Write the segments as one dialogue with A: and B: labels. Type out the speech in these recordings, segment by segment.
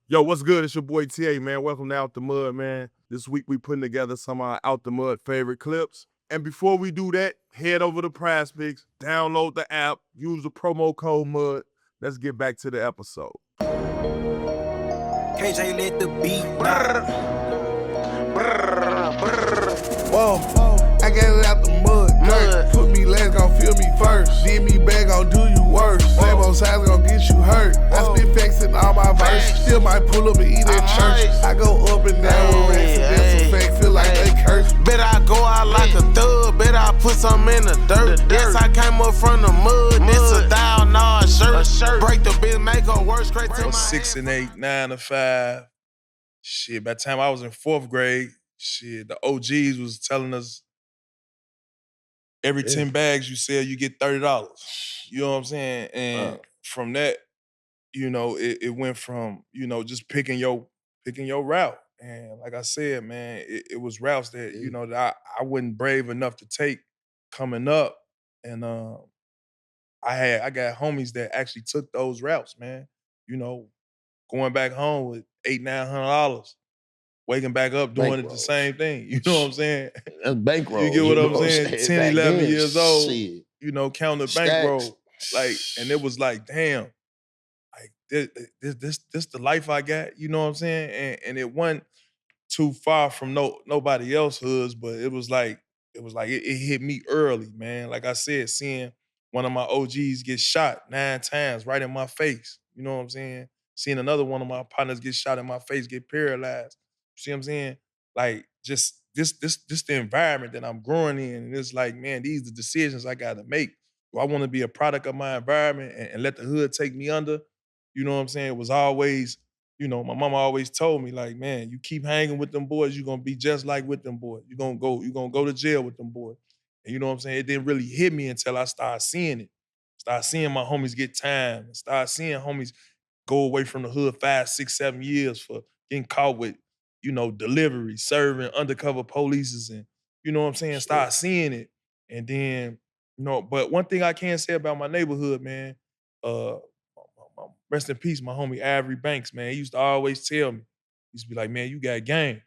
A: Yo, what's good? It's your boy TA, man. Welcome to Out the Mud, man. This week we putting together some of our Out the Mud favorite clips. And before we do that, head over to Prize Picks, download the app, use the promo code MUD. Let's get back to the episode.
B: KJ let the beat
C: Whoa, I got it out the mud. Put me last, gon' feel me first. Did me back, gon' do you worse. Same on sides, gon' get you hurt. I spit facts in all my verses. Still might pull up and eat at church. I go up and down with racks, and that's a fact. Feel like they curse.
B: Bet I go out like a thug. Bet I put some in the dirt. Yes, I came up from the mud. This a dial, nah, a shirt. Break the bitch, make her work straight to my
D: 6 and 8, 9 to 5. Shit, by the time I was in 4th grade, shit, the OGs was telling us every 10 bags you sell, you get $30. You know what I'm saying? And from that, you know, it went from, you know, just picking your route. And like I said, man, it was routes that, you know, that I wasn't brave enough to take coming up. And I got homies that actually took those routes, man. You know, going back home with $800-900, waking back up doing it the same thing. You know what I'm saying?
E: That's bankroll.
D: You get what I'm saying? 10, 11 years old,
E: shit.
D: you know, counting the bankroll. Like, and it was like, damn, like this the life I got. You know what I'm saying? And it wasn't too far from nobody else's hoods, but it was like it hit me early, man. Like I said, seeing one of my OGs get shot 9 times right in my face. You know what I'm saying? Seeing another one of my partners get shot in my face, get paralyzed. You see what I'm saying? Like, just this the environment that I'm growing in. And it's like, man, these are the decisions I gotta make. Do I want to be a product of my environment and let the hood take me under? You know what I'm saying? It was always, you know, my mama always told me, like, man, you keep hanging with them boys, you're gonna be just like with them boys. You're gonna go to jail with them boys. And you know what I'm saying? It didn't really hit me until I started seeing it. Start seeing my homies get time. Start seeing homies go away from the hood 5, 6, 7 years for getting caught with, you know, delivery, serving undercover polices, and you know what I'm saying? Start seeing it. And then, you know, but one thing I can say about my neighborhood, man, rest in peace, my homie Avery Banks, man. He used to always tell me, he used to be like, man, you got game.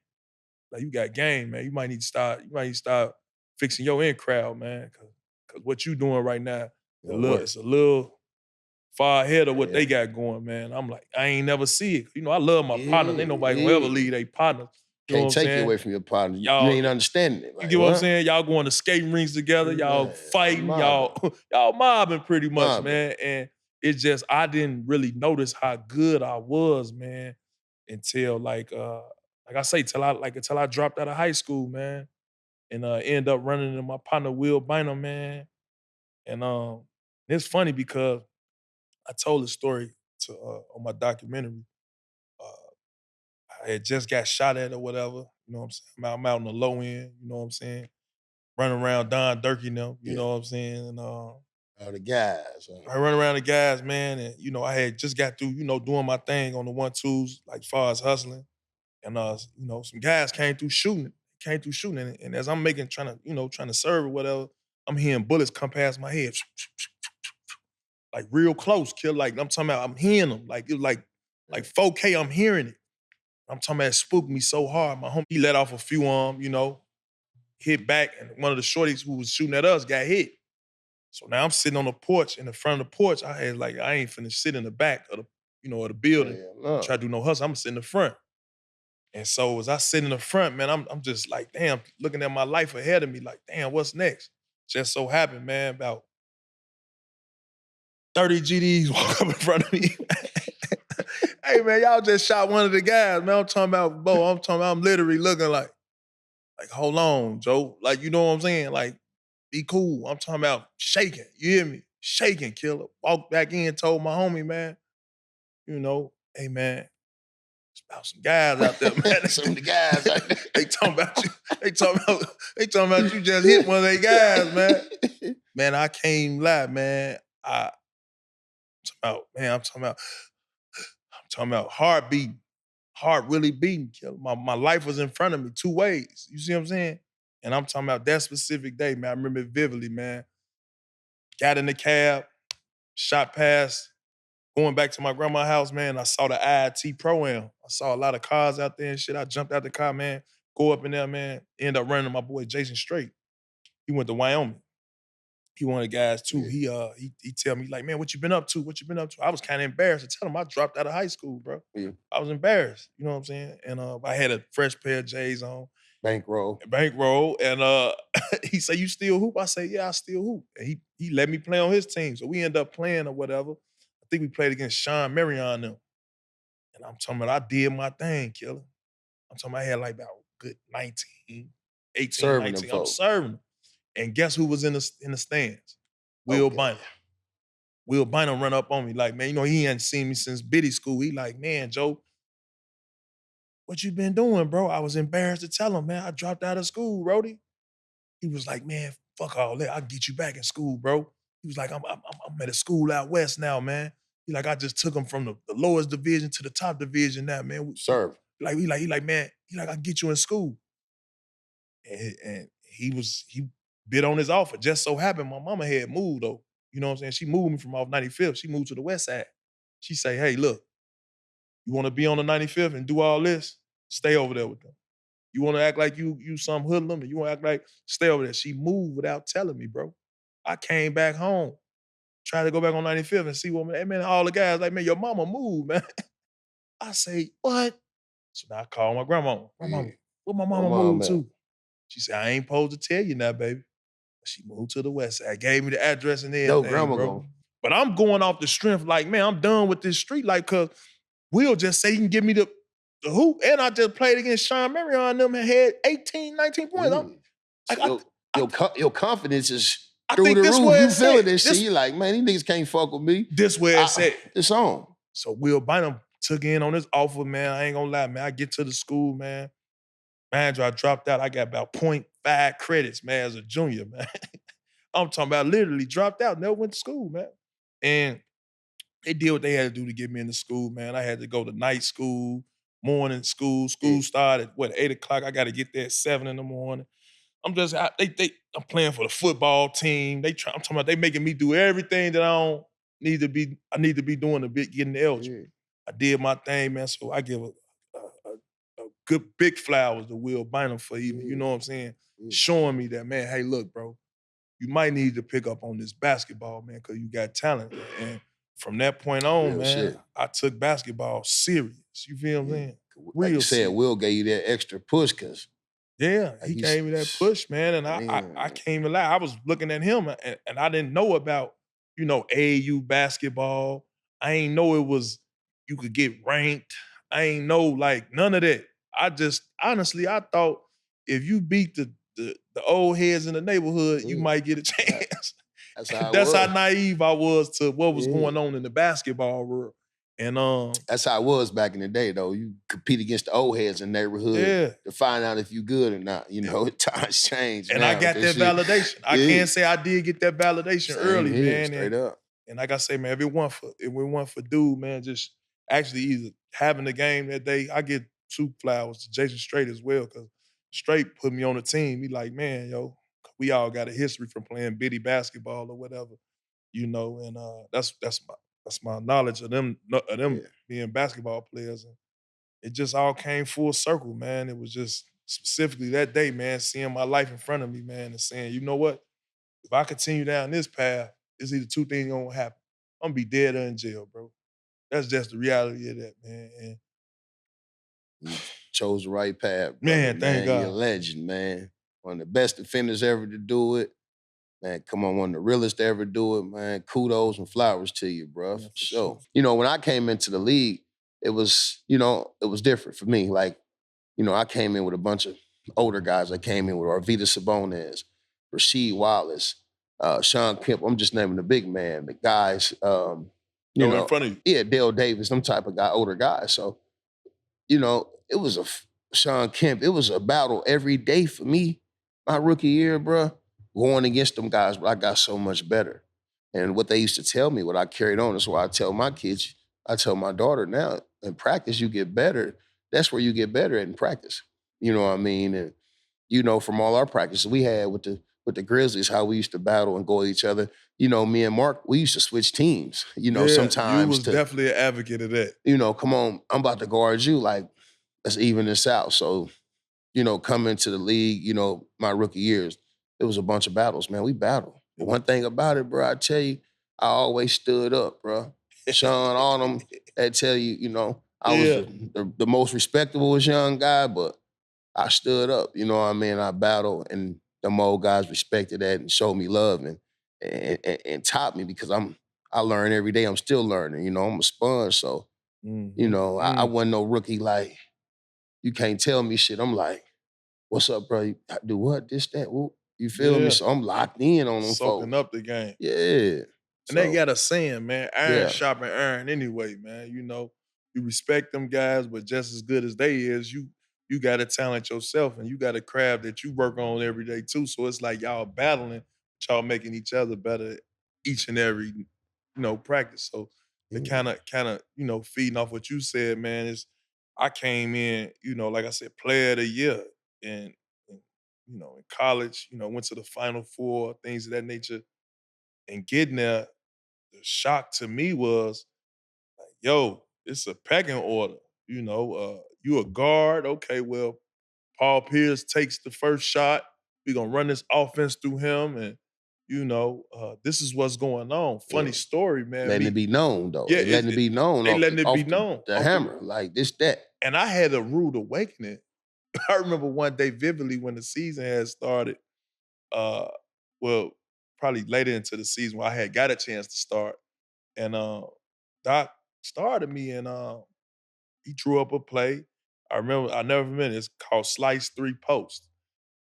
D: Like, you got game, man. You might need to start fixing your in crowd, man. Cause what you doing right now, it's a little far ahead of what they got going, man. I'm like, I ain't never see it. You know, I love my partners. Ain't nobody gonna ever leave their partners. You know
E: Can't
D: what I'm
E: take
D: saying?
E: you away from your partner. You
D: Y'all-
E: ain't understanding it.
D: You
E: Like,
D: get what I'm saying? Y'all going to skating rinks together, y'all fighting,
E: mobbing.
D: y'all mobbing pretty much,
E: Mobbing.
D: man. And it's just, I didn't really notice how good I was, man, until like I say, until I dropped out of high school, man. And end up running into my partner Will Bynum, man. And it's funny because I told the story to on my documentary. I had just got shot at or whatever. You know what I'm saying? I'm out on the low end, you know what I'm saying? Running around Don Durkee now, you know what I'm saying? And
E: All the guys.
D: I run around the guys, man, and you know, I had just got through, you know, doing my thing on the 1-2s, like far as hustling. And you know, some guys came through shooting, and as I'm trying to serve or whatever, I'm hearing bullets come past my head. Like real close, kill. Like I'm talking about, I'm hearing them. Like it was like 4K, I'm hearing it. I'm talking about it spooked me so hard. My homie, he let off a few you know, hit back, and one of the shorties who was shooting at us got hit. So now I'm sitting on the porch, in the front of the porch. I ain't finna sit in the back of the building. Try to do no hustle. I'm sitting in the front. And so as I sit in the front, man, I'm just like, damn, looking at my life ahead of me, like, damn, what's next? Just so happened, man, about 30 GDs walk up in front of me. Hey, man, y'all just shot one of the guys, man. I'm talking about, I'm literally looking like, hold on, Joe. Like, you know what I'm saying? Like, be cool. I'm talking about shaking. You hear me? Shaking, killer. Walked back in, told my homie, man, you know, hey, man, it's about some guys out there, man.
E: Some of the guys out there.
D: They talking about you. They talking about you just hit one of their guys, man. Man, I can't even lie, man. I'm talking about heart beating. Heart really beating, killer. My life was in front of me 2 ways. You see what I'm saying? And I'm talking about that specific day, man. I remember it vividly, man. Got in the cab, shot past going back to my grandma's house, man, I saw the IIT Pro-Am. I saw a lot of cars out there and shit. I jumped out the car, man, go up in there, man, end up running to my boy Jason Strait. He went to Wyoming. He one of the guys too.
E: Yeah.
D: He tell me like, man, what you been up to? What you been up to? I was kind of embarrassed to tell him I dropped out of high school, bro.
E: Yeah.
D: I was embarrassed, you know what I'm saying? And I had a fresh pair of J's on.
E: Bankroll.
D: And he said, you still hoop? I say, yeah, I still hoop. And he let me play on his team. So we end up playing or whatever. I think we played against Sean Marion and them. And I'm talking about I did my thing, killer. I'm talking about I had like about good 19, 18,
E: Serving
D: 19.
E: them
D: I'm
E: folks.
D: serving them. And guess who was in the stands? Will Bynum. Will Bynum run up on me like, man, you know, he hadn't seen me since Biddy school. He like, man, Joe, what you been doing, bro? I was embarrassed to tell him, man, I dropped out of school, Rody. He was like, man, fuck all that. I'll get you back in school, bro. He was like, I'm at a school out west now, man. He like, I just took him from the lowest division to the top division now, man.
E: Serve.
D: He like, man, I can get you in school. And he bid on his offer. Just so happened my mama had moved though. You know what I'm saying? She moved me from off 95th. She moved to the west side. She say, hey, look, you want to be on the 95th and do all this? Stay over there with them. You want to act like you some hoodlum and you want to act like, stay over there. She moved without telling me, bro. I came back home, tried to go back on 95th and see what, hey, man, all the guys like, man, your mama moved, man. I say, what? So now I call my grandma. Grandma, where my mama moved to? She said, I ain't supposed to tell you now, baby. She moved to the west side, gave me the address and everything,
E: Yo, grandma
D: bro. But I'm going off the strength like, man, I'm done with this street life because Will just say he can give me the hoop. And I just played against Sean Marion and them and had 18, 19 points.
E: Your confidence is
D: I
E: through
D: think
E: the
D: this
E: roof.
D: where
E: You
D: it's
E: feeling
D: at.
E: this shit. You like, man, these niggas can't fuck with me.
D: This where it's at.
E: It's on.
D: So Will Bynum took in on this offer, man. I ain't gonna lie, man. I get to the school, man. Man, I dropped out. I got about 0.5 credits, man, as a junior, man. I'm talking about literally dropped out, never went to school, man. And they did what they had to do to get me into school, man. I had to go to night school, morning school. School started, 8 o'clock? I got to get there at 7 in the morning. I'm playing for the football team. I'm talking about they making me do everything that I need to be doing to be getting eligible. I did my thing, man. So I give a good big flowers to Will Bynum for even, you know what I'm saying, showing me that, man, hey, look, bro, you might need to pick up on this basketball, man, because you got talent. And from that point on, man, I took basketball serious. You feel what I'm saying?
E: Like you said, Will gave you that extra push because
D: he gave me that push, man, and I came to lie. I was looking at him, and I didn't know about, you know, AAU basketball. I ain't know it was, you could get ranked. I ain't know, like, none of that. Honestly, I thought if you beat the old heads in the neighborhood, you might get a chance. That's how naive I was to what was going on in the basketball world. And
E: that's how it was back in the day, though. You compete against the old heads in the neighborhood to find out if you good or not. You know, times change.
D: And
E: now,
D: I got that validation. I can't say I did get that validation early, man.
E: Straight up.
D: And like I say, man, if it weren't for dude, man, just actually either having the game that day, I get 2 flowers to Jason Strait as well, because Strait put me on the team. He like, man, yo, we all got a history from playing bitty basketball or whatever, you know, and that's my knowledge of them being basketball players. And it just all came full circle, man. It was just specifically that day, man, seeing my life in front of me, man, and saying, you know what? If I continue down this path, it's either 2 things gonna happen. I'm gonna be dead or in jail, bro. That's just the reality of that, man. And
E: you chose the right path, brother,
D: man. Thank God.
E: You're a legend, man. One of the best defenders ever to do it. Man, come on, one of the realest to ever do it, man. Kudos and flowers to you, bro.
D: Yeah,
E: for sure. You know, when I came into the league, it was different for me. Like, you know, I came in with a bunch of older guys. I came in with Arvidas Sabonis, Rasheed Wallace, Sean Kemp. I'm just naming the big man, the guys. You know,
D: in front of you.
E: Yeah, Dale Davis, them type of guy, older guys. So, you know, it was Sean Kemp. It was a battle every day for me. My rookie year, bro. Going against them guys, but I got so much better. And what they used to tell me, what I carried on, is why I tell my kids, I tell my daughter now, in practice, you get better. That's where you get better at in practice. You know what I mean? And, you know, from all our practices we had with with the Grizzlies, how we used to battle and go at each other. You know, me and Mark, we used to switch teams. You know, sometimes
D: you was definitely an advocate of that.
E: you know, come on, I'm about to guard you. Like, let's even this out. So, you know, coming to the league, you know, my rookie years, it was a bunch of battles, man. We battled. But one thing about it, bro, I tell you, I always stood up, bro. Sean, all them, that tell you, you know, I was the most respectable young guy, but I stood up, you know what I mean? I battled, and them old guys respected that and showed me love and taught me because I learn every day. I'm still learning, you know, I'm a sponge. So, you know, I wasn't no rookie like, you can't tell me shit. I'm like, what's up, bro? I do what? This, that, whoop. You feel me? So I'm locked in on them
D: Soaking
E: folks.
D: up the game.
E: Yeah.
D: And they got a saying, man, iron
E: Yeah.
D: sharpen iron anyway, man. You know, you respect them guys, but just as good as they is, you got a talent yourself and you got a craft that you work on every day too. So it's like y'all battling, but y'all making each other better each and every, you know, practice. So to kind of, you know, feeding off what you said, man, is I came in, you know, like I said, player of the year and you know, in college, you know, went to the Final Four, things of that nature. And getting there, the shock to me was, like, yo, it's a pecking order. You know, you a guard. Okay, well, Paul Pierce takes the first shot. We're going to run this offense through him. And, you know, this is what's going on. Funny story, man.
E: Letting it be known, though.
D: Yeah,
E: They letting it be known.
D: They
E: off
D: letting
E: the,
D: it be
E: off the-
D: known.
E: The
D: off
E: hammer, like this, that.
D: And I had a rude awakening. I remember one day vividly when the season had started. Well, probably later into the season where I had got a chance to start. And Doc started me and he drew up a play. I never forget it. It's called Slice 3 Post.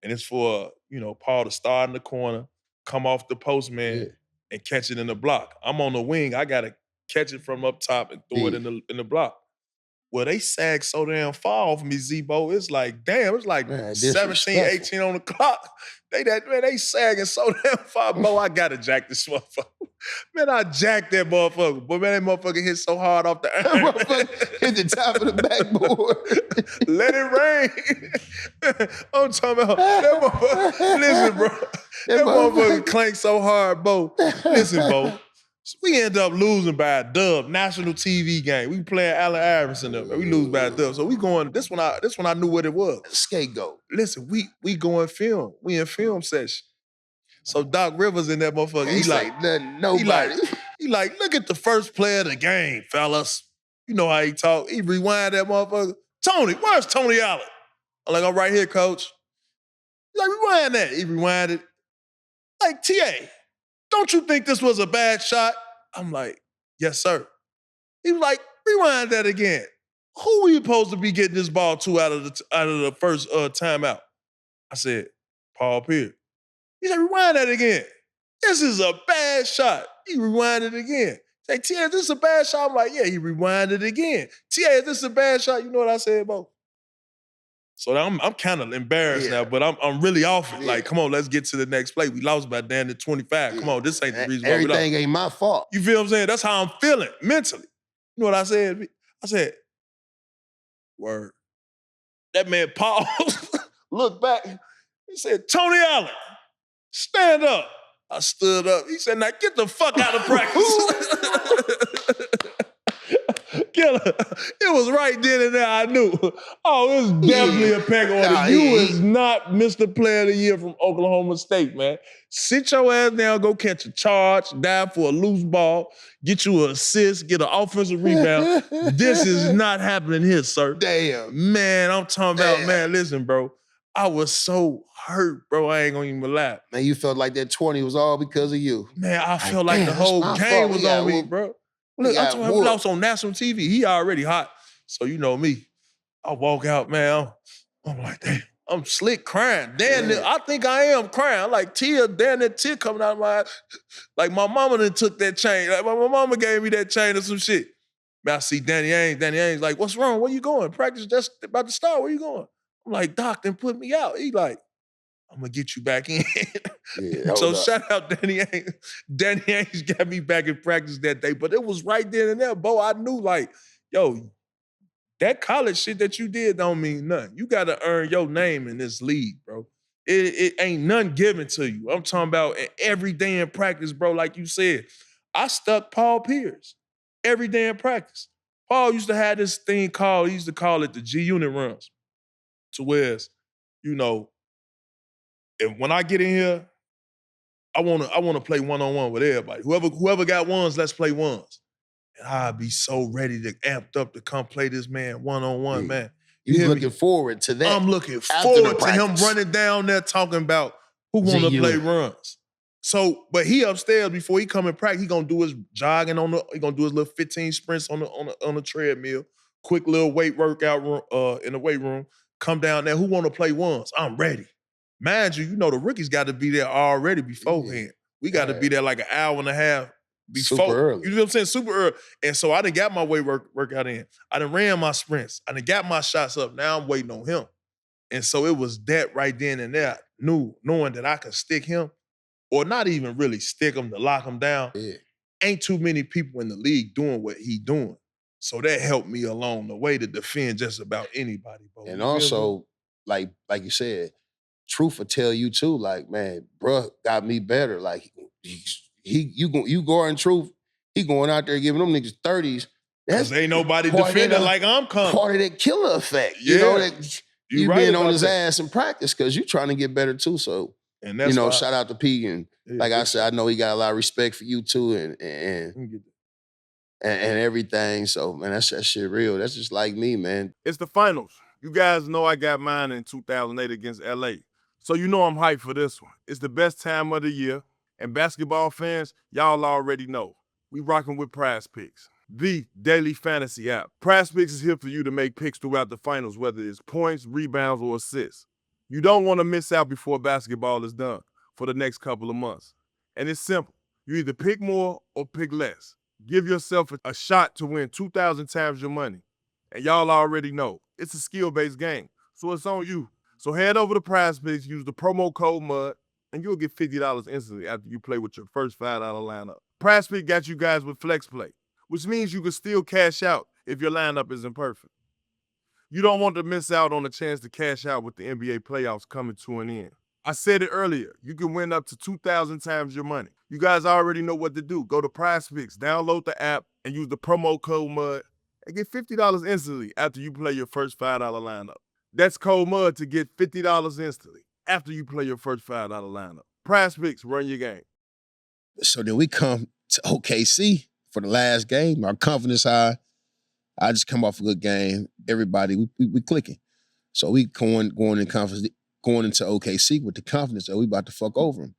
D: And it's for, you know, Paul to start in the corner, come off the post man, and catch it in the block. I'm on the wing. I gotta catch it from up top and throw it in the block. Well, they sag so damn far off me, Z-Bo. It's like, damn, it's like
E: Man,
D: 17, 18 on the clock. They sagging so damn far, Bo. I gotta jack this motherfucker. Man, I jacked that motherfucker. But man, that motherfucker hit so hard off the iron.
E: Motherfucker hit the top of the backboard.
D: Let it rain. I'm talking about that motherfucker. Listen, bro. That motherfucker clanked so hard, Bo. Listen, Bo. So we end up losing by a dub, national TV game. We playing Allen Iverson up, man. We lose by a dub. So we going, this one I knew what it was.
E: Scapegoat.
D: Listen, we going film. We in film session. So Doc Rivers in that motherfucker,
E: He like nothing, nobody.
D: He like, look at the first play of the game, fellas. You know how he talk. He rewind that motherfucker. Tony, where's Tony Allen? I'm like, I'm right here, coach. He's like, rewind that. He rewinded. Like, TA, don't you think this was a bad shot? I'm like, yes, sir. He was like, rewind that again. Who we supposed to be getting this ball to out of the first timeout? I said, Paul Pierce. He said, rewind that again. This is a bad shot. He rewinded it again. Say, Tia, is this a bad shot? I'm like, yeah, he rewinded it again. Tia, is this a bad shot? You know what I said, Bo? So I'm kind of embarrassed now, but I'm really off it. Like, come on, let's get to the next play. We lost by damn near 25. Come on, this ain't the reason why we lost.
E: Everything ain't my fault.
D: You feel what I'm saying? That's how I'm feeling mentally. You know what I said? I said, word. That man paused, looked back. He said, Tony Allen, stand up. I stood up. He said, now get the fuck out of practice. Killer. It was right then and there I knew. Oh, it was definitely a peck order.
E: Nah,
D: you is not Mr. Player of the Year from Oklahoma State, man. Sit your ass down, go catch a charge, dive for a loose ball, get you an assist, get an offensive rebound. This is not happening here, sir.
E: Damn.
D: Man, I'm talking about, man, listen, bro. I was so hurt, bro. I ain't gonna even lie.
E: Man, you felt like that 20 was all because of you.
D: Man, I felt like the whole game was on me, bro. Look, I'm talking about we lost on national TV. He already hot. So you know me. I walk out, man. I'm like, damn. I'm slick crying. Damn, I think I am crying. I'm like, tear coming out of my eyes. Like my mama done took that chain. Like my mama gave me that chain or some shit. Man, I see Danny Ainge. Danny Ainge like, what's wrong? Where you going? Practice just about to start. Where you going? I'm like, Doc, then put me out. He like, I'm gonna get you back in. So shout out Danny Ainge. Danny Ainge got me back in practice that day, but it was right then and there, Bo. I knew like, yo, that college shit that you did don't mean nothing. You gotta earn your name in this league, bro. It ain't none given to you. I'm talking about every day in practice, bro. Like you said, I stuck Paul Pierce every day in practice. Paul used to have this thing called, he used to call it the G unit runs. To where, you know, and when I get in here, I wanna play one-on-one with everybody. Whoever got ones, let's play ones. And I'd be so ready to amped up to come play this man one-on-one, man.
E: You
D: hear me?
E: looking forward to that.
D: I'm looking
E: after the
D: forward to him
E: practice.
D: running down there talking about who want to
E: GU.
D: play runs. So, but he upstairs before he come in practice, he gonna do his jogging he gonna do his little 15 sprints on the treadmill, quick little weight workout room, in the weight room. Come down there. Who want to play ones? I'm ready. Mind you, the rookies got to be there already beforehand. We got to be there like an hour and a half before.
E: Super early.
D: You know what I'm saying? Super early. And so I done got my weight workout in. I done ran my sprints. I done got my shots up. Now I'm waiting on him. And so it was that right then and there, knowing that I could stick him, or not even really stick him to lock him down.
E: Yeah.
D: Ain't too many people in the league doing what he doing. So that helped me along the way to defend just about anybody, bro.
E: And
D: You feel me?
E: also, like you said, truth will tell you too, like, man, bruh got me better. Like, you guarding truth, he going out there giving them niggas 30s.
D: Because ain't nobody
E: part of
D: defending
E: that-
D: like I'm coming.
E: Part of that killer effect.
D: Yeah.
E: You know, that you
D: right
E: being on
D: about
E: his
D: that.
E: ass in practice because you trying to get better too. So,
D: And that's why
E: shout out to P. And like I said, I know he got a lot of respect for you too and everything. So, man, that shit real. That's just like me, man.
A: It's the finals. You guys know I got mine in 2008 against LA. So you know I'm hyped for this one. It's the best time of the year. And basketball fans, y'all already know. We rocking with Prize Picks, the daily fantasy app. Prize Picks is here for you to make picks throughout the finals, whether it's points, rebounds, or assists. You don't want to miss out before basketball is done for the next couple of months. And it's simple. You either pick more or pick less. Give yourself a shot to win 2,000 times your money. And y'all already know, it's a skill-based game, so it's on you. So head over to Prize Picks, use the promo code MUD, and you'll get $50 instantly after you play with your first $5 lineup. Prize Picks got you guys with Flex Play, which means you can still cash out if your lineup isn't perfect. You don't want to miss out on the chance to cash out with the NBA playoffs coming to an end. I said it earlier, you can win up to 2,000 times your money. You guys already know what to do. Go to Prize Picks, download the app, and use the promo code MUD, and get $50 instantly after you play your first $5 lineup. That's code MUD to get $50 instantly after you play your first $5 lineup. Prize Picks, run your game.
E: So then we come to OKC for the last game. Our confidence high. I just come off a good game. Everybody, we clicking. So we going into OKC with the confidence that we about to fuck over them.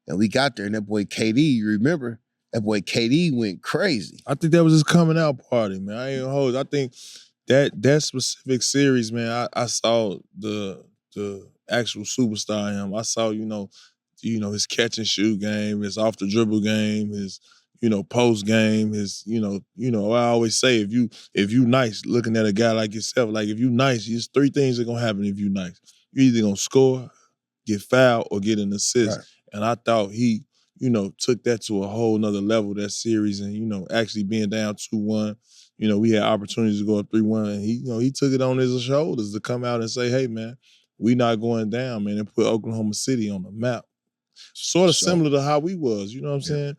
E: And we got there, and that boy KD, you remember, that boy KD went crazy.
D: I think that was his coming out party, man. I ain't gonna hold. I think that specific series, man, I saw the actual superstar in him. I saw, his catch and shoot game, his off the dribble game, his, post game, his, I always say if you nice, looking at a guy like yourself, like if you nice, there's three things that gonna happen if you nice. You either gonna score, get fouled, or get an assist.
E: Right.
D: And I thought he, took that to a whole nother level, that series, and, actually being down 2-1, we had opportunities to go up 3-1, and he took it on his shoulders to come out and say, hey, man, we not going down, man, and put Oklahoma City on the map. Sort of similar to how we was, you know what I'm saying?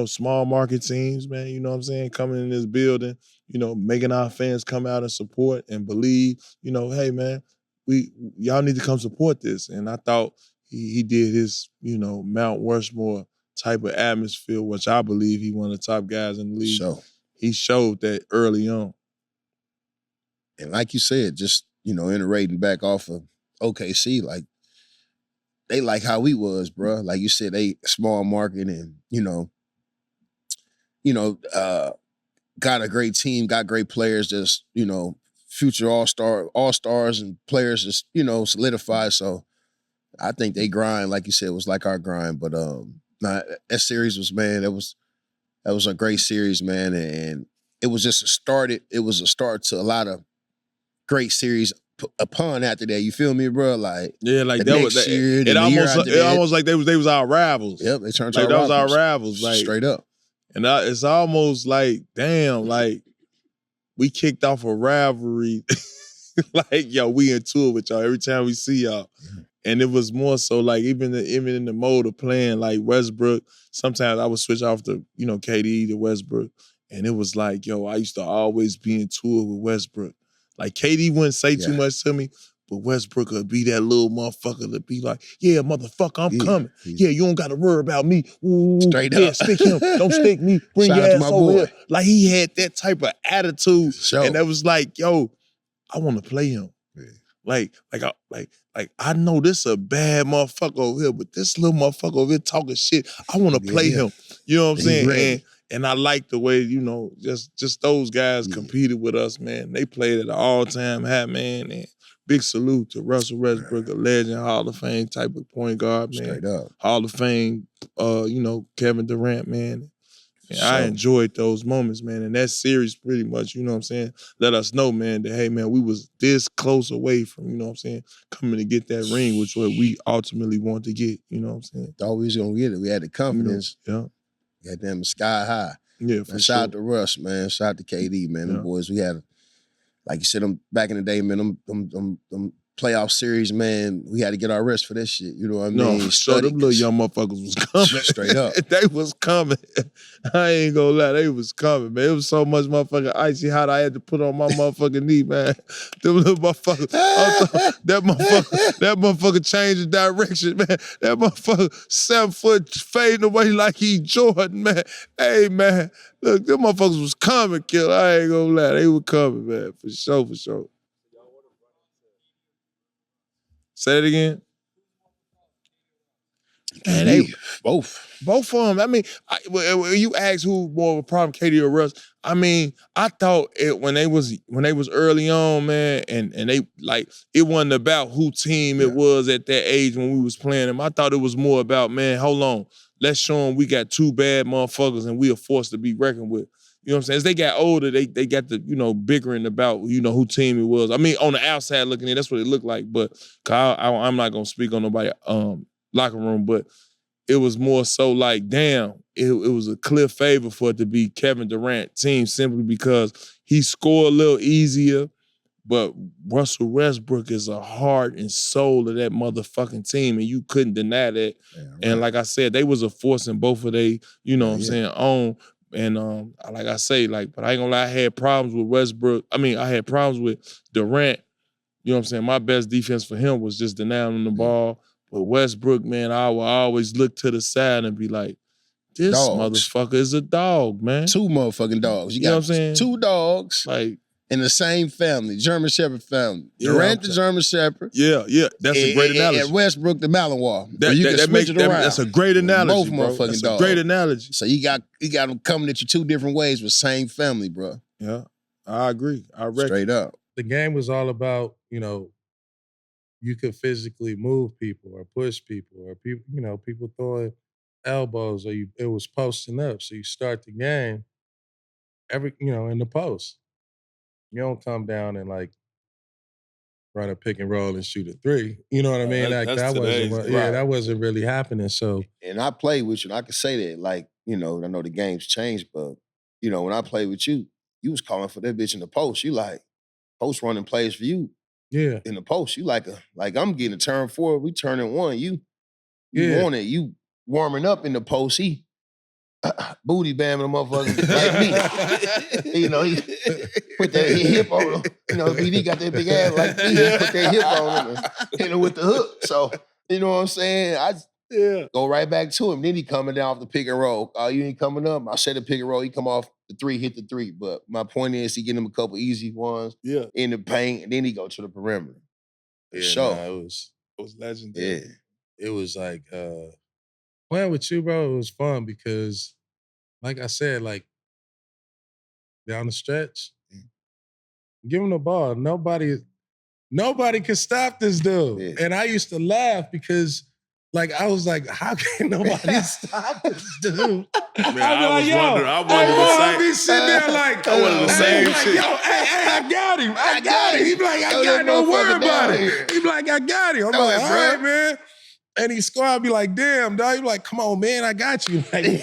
D: Small market teams, man, you know what I'm saying, coming in this building, making our fans come out and support and believe, hey, man, y'all need to come support this. And I thought he did his, Mount Rushmore type of atmosphere, which I believe he one of the top guys in the league.
E: So
D: He showed that early on.
E: and like you said, just, iterating back off of OKC, like, they like how we was, bro. Like you said, they small market and, got a great team, got great players, just, future all-stars and players just, solidified. So I think they grind, like you said, was like our grind. But that series was, man, that was a great series, man. And it was just it was a start to a lot of great series upon after that. You feel me, bro? Like,
D: Yeah, like
E: the
D: that
E: next
D: was
E: year,
D: it
E: then the year
D: almost
E: after
D: it
E: that.
D: almost like they was our rivals.
E: Yep, they turned
D: Like
E: to
D: that was our
E: rivals.
D: rivals. Like
E: Straight up.
D: And it's almost like, damn, like we kicked off a rivalry. Like, yo, we in tour with y'all every time we see y'all. And it was more so like even in the mode of playing like Westbrook, sometimes I would switch off to, KD to Westbrook. And it was like, yo, I used to always be in tour with Westbrook. Like KD wouldn't say too much to me, but Westbrook would be that little motherfucker to be like, yeah, motherfucker, I'm coming. Yeah, you don't got to worry about me. Ooh,
E: Straight up.
D: Stick him. Don't stick me. Bring
E: Shout
D: your
E: out to
D: ass
E: my
D: over
E: boy.
D: here. Like he had that type of attitude.
E: Sure.
D: And that was like, yo, I want to play him. Like I know this a bad motherfucker over here, but this little motherfucker over here talking shit. I want to play him. You know what I'm saying? And I like the way, just those guys competed with us, man. They played at an all-time high, man. And big salute to Russell Westbrook, a legend, Hall of Fame type of point guard, man.
E: Straight up.
D: Hall of Fame, Kevin Durant, man. And I enjoyed those moments, man. And that series pretty much, let us know, man, that, hey, man, we was this close away from, coming to get that ring, which what we ultimately want to get, you know what I'm saying?
E: Thought we was going to get it. We had the confidence.
D: Yeah.
E: Got them sky high.
D: Yeah, for
E: shout out to Russ, man. Shout out to KD, man. Them boys, we had, like you said, them back in the day, man, them playoff series, man, we had to get our rest for that shit. You know what I mean?
D: No, so them little young motherfuckers was coming.
E: Straight up.
D: They was coming. I ain't gonna lie, they was coming, man. It was so much motherfucking icy hot I had to put on my motherfucking knee, man. Them little motherfuckers. That motherfucker changed the direction, man. That motherfucker 7 foot fading away like he Jordan, man. Hey, man. Look, them motherfuckers was coming, killer. I ain't gonna lie. They were coming, man. For sure, for sure. Say it again.
E: Man, they both
D: of them. I mean, when you ask who more of a problem, Katie or Russ, I mean, I thought when they was early on, man, and they like it wasn't about who team it was at that age when we was playing them. I thought it was more about, man, hold on, let's show them we got two bad motherfuckers and we are forced to be reckoned with. You know what I'm saying? As they got older, they got the, bickering about, who team it was. I mean, on the outside looking in, that's what it looked like. But I'm not going to speak on nobody's locker room, but it was more so like, damn, it was a clear favor for it to be Kevin Durant team simply because he scored a little easier, but Russell Westbrook is a heart and soul of that motherfucking team, and you couldn't deny that. Yeah, right. And like I said, they was a force in both of they, what I'm saying, own. And like I say, but I ain't gonna lie, I had problems with Westbrook. I mean, I had problems with Durant. You know what I'm saying? My best defense for him was just denying him the ball. But Westbrook, man, I will always look to the side and be like, this motherfucker is a dog, man.
E: Two motherfucking dogs. You got
D: know what I'm saying?
E: Two dogs.
D: Like,
E: in the same family, German Shepherd family. Durant the German Shepherd.
D: Yeah, that's a great analogy.
E: And Westbrook the Malinois.
D: That's a great analogy,
E: Both motherfucking dogs.
D: That's a great analogy.
E: So you got them coming at you two different ways with same family, bro.
D: Yeah, I agree. I reckon.
E: Straight up.
F: The game was all about, you could physically move people or push people or people throwing elbows or it was posting up. So you start the game in the post. You don't come down and run a pick and roll and shoot a three. You know what I mean? That wasn't really happening. So,
E: and I played with you, and I can say that, I know the game's changed, but when I played with you, you was calling for that bitch in the post. You post running plays for you.
F: Yeah.
E: In the post, you I'm getting a turn 4, we turning 1. You want it. You warming up in the post. He booty bamming a motherfucker like me. He put that hip on him. BD got that big ass like me. He put that hip on him and hit him with the hook. So, you know what I'm saying? I go right back to him. Then he coming down off the pick and roll. Oh, you ain't coming up? I set the pick and roll. He come off the 3, hit the 3. But my point is he getting him a couple easy ones in the paint, and then he go to the perimeter.
F: It was
D: legendary.
F: Yeah. It was playing with you, bro, it was fun because, like I said, down the stretch, give him the ball. Nobody can stop this dude. Yeah. And I used to laugh because, I was like, how can nobody stop this dude?
D: Man, I wondered the same.
F: I'd be sitting there
D: I wanted the same shit.
F: Yo, I got him. I got him. He be like, I got him. Don't worry about it. He be like, I got him. I'm like, all right, man. And he scored, I'd be like, damn, dog. You like, come on, man, I got you. Okay,